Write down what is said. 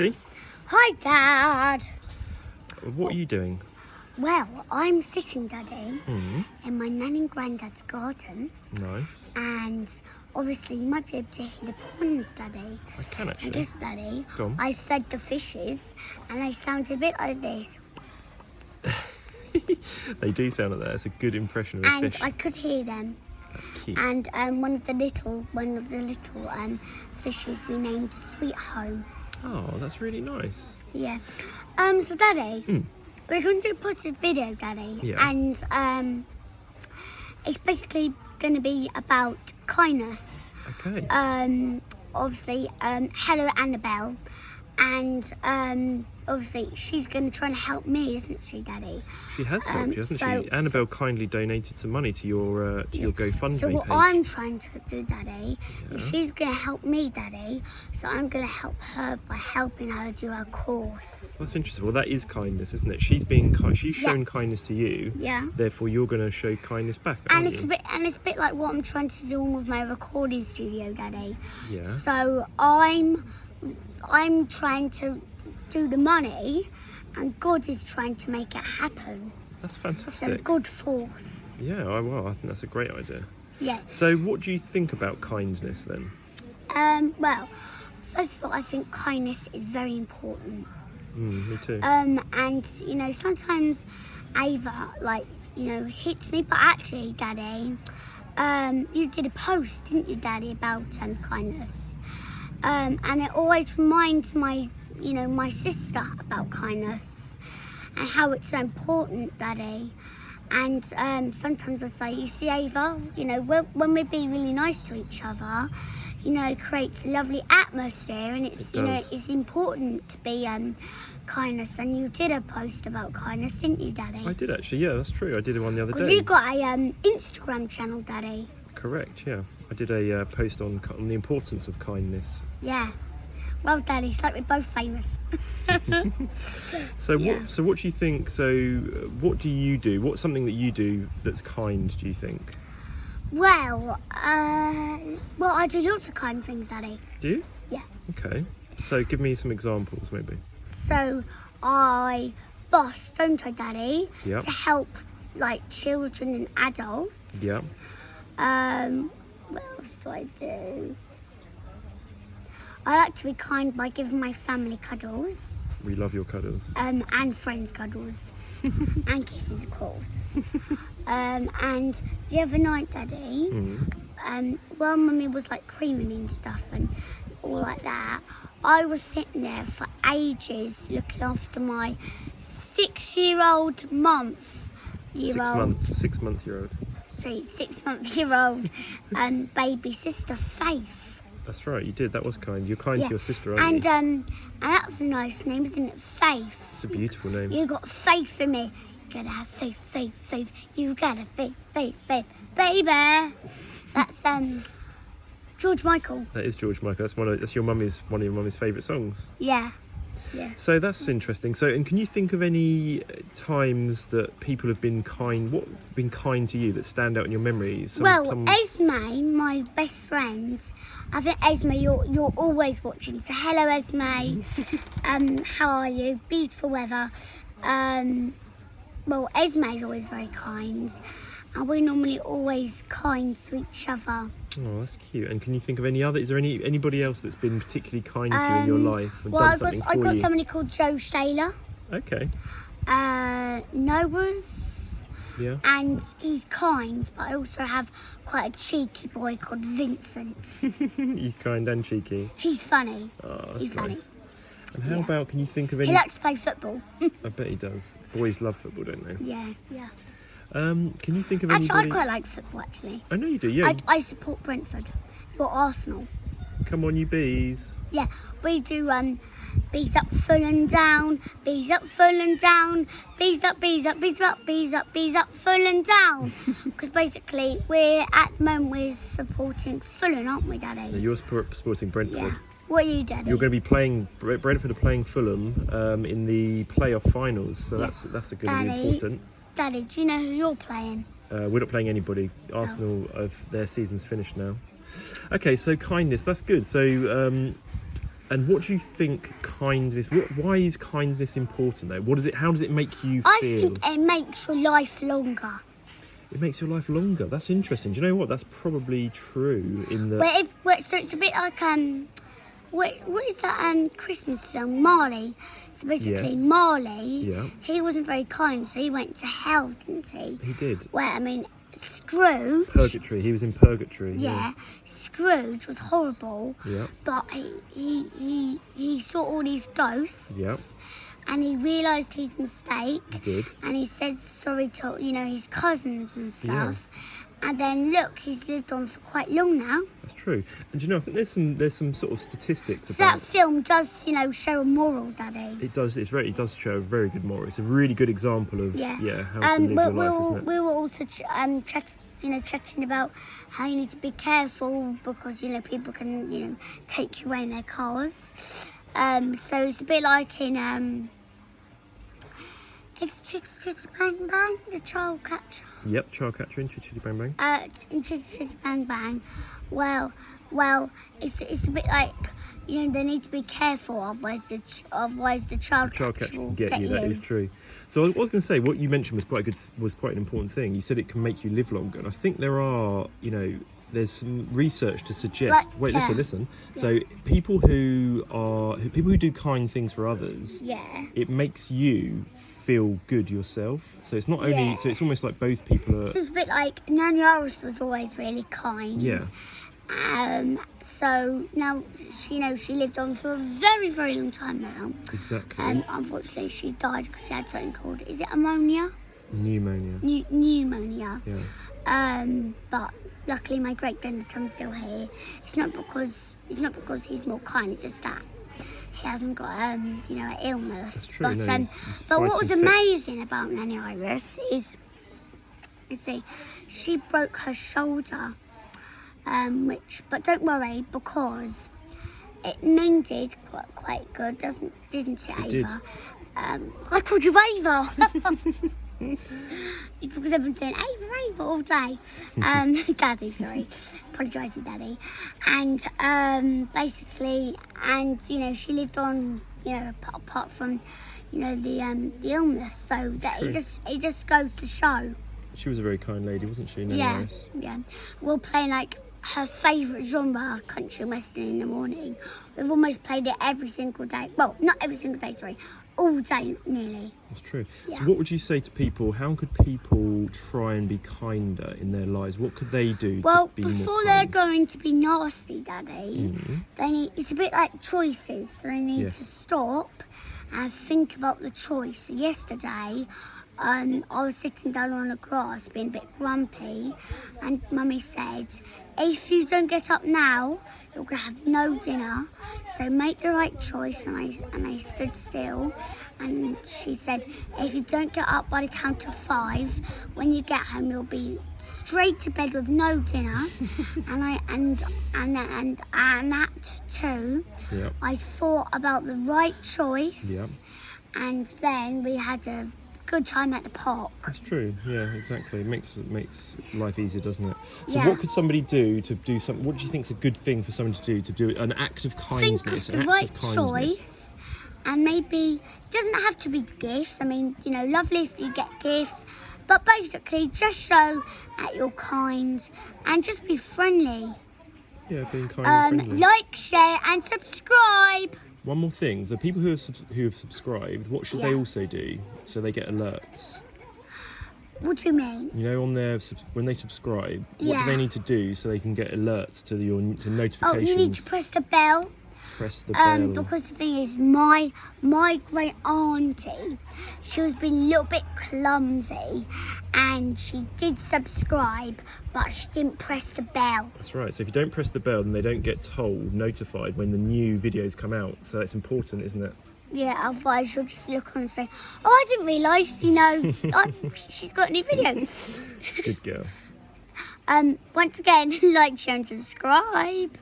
Hey, Hi, Dad. what are you doing? Well, I'm sitting, Daddy, Hmm. in my nan and granddad's garden, Nice. and obviously you might be able to hear the ponds, Daddy. I can And actually. guess, Daddy, Go on. I fed the fishes, and they sound a bit like this. They do sound like that. It's a good impression of a And fish. I could hear them. That's cute. And one of the little fishes we named Sweet Home. Oh, that's really nice. Yeah. So, Daddy, Hmm. we're going to post a video, Daddy, Yeah. and it's basically going to be about kindness. Okay. Obviously, hello Annabelle, and obviously she's going to try and help me, isn't she, Daddy? She has helped you, hasn't so- she? Annabelle kindly donated some money to your GoFundMe So what page. I'm trying to do, Daddy, is Yeah. she's going to help me, Daddy. So I'm going to help her by helping her do her course. That's interesting. Well, that is kindness, isn't it? She's being kind. She's Yeah. shown kindness to you. Yeah. Therefore, you're going to show kindness back, And aren't it's you? a bit like what I'm trying to do with my recording studio, Daddy. Yeah. So I'm trying to do the money, and God is trying to make it happen. That's So fantastic. good force. Yeah. Well, I think that's a great idea. Yeah. So, what do you think about kindness then? Well, first of all, I think kindness is very important. Me too. And sometimes Ava hits me, but actually, Daddy, you did a post, didn't you, Daddy, about kindness? And it always reminds my sister about kindness and how it's so important, Daddy. And sometimes I say, you see, Ava, when we be really nice to each other, it creates a lovely atmosphere, and it's It does. it's important to be kindness. And you did a post about kindness, didn't you, Daddy? I did actually. Yeah, that's true. I did one the other Because day. you got a Instagram channel, Daddy. Correct. Yeah, I did a post on the importance of kindness. Yeah. Well, Daddy, it's like we're both famous. So Yeah. what do you think? So what do you do? What's something that you do that's kind? Do you think? Well, I do lots of kind things, Daddy. Do you? Yeah. Okay. So give me some examples, maybe. So I boss, don't I, Daddy? Yep. To help like children and adults. Yeah. What else do I do? I like to be kind by giving my family cuddles, We love your cuddles. and friends cuddles, and kisses, of course. And the other night, Daddy, while Mummy was like creaming me and stuff and all like that, I was sitting there for ages looking after my 6-year-old baby sister Faith. That's right. You did. That was kind. You're kind to your sister, aren't And you? and that's a nice name, isn't it? Faith. It's a beautiful name. You got faith in me. You gotta have faith, faith, faith. You gotta faith, faith, faith, baby. That's George Michael. That is George Michael. That's one of your mummy's favourite songs. Yeah, yeah. So that's interesting. So, and can you think of any times that people have been kind? What's been kind to you that stand out in your memory? Esme, my best friend. I think Esme, you're always watching. So hello, Esme. How are you? Beautiful weather. Esme is always very kind, and we're normally always kind to each other. Oh, that's cute. And can you think of any other? Is there anybody else that's been particularly kind to you in your life and done something I for got you? somebody called Joe Shaler. Okay. Noah's, Yeah. and he's kind, but I also have quite a cheeky boy called Vincent. He's kind and cheeky. He's funny. Oh, that's He's funny. nice. And how Yeah. about? Can you think of any? He likes to play football. I bet he does. Boys love football, don't they? Yeah. Can you think of Actually, I anybody? quite like football. Actually, I know you do. Yeah. I support Brentford. You're Arsenal. Come on, you bees. Yeah, we do. Bees up, full and down. Bees up, full and down. Bees up, bees up, bees up, bees up, bees up, full and down. Because basically, at the moment we're supporting Fulham, aren't we, Daddy? No, you're supporting Brentford. Yeah. What are you, Daddy? You're going to be playing. Brentford are playing Fulham in the playoff finals, so that's going to be Daddy. important. Daddy, do you know who you're playing? We're not playing anybody. Arsenal, their season's finished now. Okay, so kindness, that's good. So And what do you think kindness? Why is kindness important though? How does it make you I feel? think it makes your life longer. It makes your life longer. That's interesting. Do you know what? That's probably true in the. So it's a bit like what is that Christmas film, Marley? So basically, Yes. Marley, Yeah. he wasn't very kind, so he went to hell, didn't he? He did. Where Scrooge. Purgatory. He was in purgatory. Yeah, Scrooge was horrible, Yeah. but he saw all these ghosts. Yeah. And he realised his mistake. He did. And he said sorry to his cousins and stuff. And then look, he's lived on for quite long now. That's true. And do you know, I think there's some sort of statistics So about. that film does show a moral, Daddy. It does. It does show a very good moral. It's a really good example of how to live your life, isn't it? We were also chatting about how you need to be careful because people can take you away in their cars. So it's a bit like in it's Chitty Chitty Bang Bang, the child catcher. Yep, child catcher in Chitty Chitty Bang Bang. In Chitty Chitty Bang Bang. Well, it's a bit like they need to be careful, otherwise the child catcher will can get you. That is true. So I was going to say, what you mentioned was quite an important thing. You said it can make you live longer, and I think there are there's some research to suggest. Listen. Yeah. So people who do kind things for others, it makes you feel good yourself. So it's not only. So it's almost like both people are. So it's a bit like Nanny Iris was always really kind. Yeah. So now she lived on for a very, very long time now. Exactly. Unfortunately, she died because she had something called, is it ammonia? Pneumonia. Pneumonia. Yeah. But luckily my great grandson's still here. It's not because he's more kind. It's just that he hasn't got an illness. That's true. But what was amazing about Nanny Iris is she broke her shoulder. But don't worry, because it mended quite good, didn't it, Ava? I called you Ava. It's because I've been saying Ava all day. Daddy, sorry, apologising, Daddy. And basically, she lived on, apart from, the illness. So that it just goes to show. She was a very kind lady, wasn't she? Nice. Yeah. We're playing her favourite genre, country and western, in the morning. We've almost played it every single day. Well, not every single day, sorry. All day, nearly. That's true. Yeah. So what would you say to people? How could people try and be kinder in their lives? What could they do to be more before kind? they're going to be nasty, Daddy, it's a bit like choices. So they need to stop and think about the choice. So yesterday, I was sitting down on the grass being a bit grumpy, and Mummy said, if you don't get up now, you're going to have no dinner, so make the right choice. And I stood still, and she said, if you don't get up by the count of 5, when you get home you'll be straight to bed with no dinner. and that too, I thought about the right choice, and then we had a good time at the park. That's true. Yeah, exactly. It makes life easier, doesn't it? So what could somebody do to do something? What do you think is a good thing for someone to do an act of kindness? Think of the right choice, and maybe it doesn't have to be gifts. I mean, lovely if you get gifts, but basically just show that you're kind and just be friendly. Yeah, being kind and friendly. Like, share, and subscribe. One more thing, the people who have subscribed, what should they also do so they get alerts? What do you mean? On when they subscribe, what do they need to do so they can get alerts to notifications? Oh, you need to press the bell. Press the bell. Because the thing is, my great auntie, she was being a little bit clumsy, and she did subscribe, but she didn't press the bell. That's right. So if you don't press the bell, then they don't get notified when the new videos come out. So that's important, isn't it? Yeah, otherwise she'll just look on and say, oh, I didn't realise, she's got a new video. Good girl. Once again, like, share and subscribe.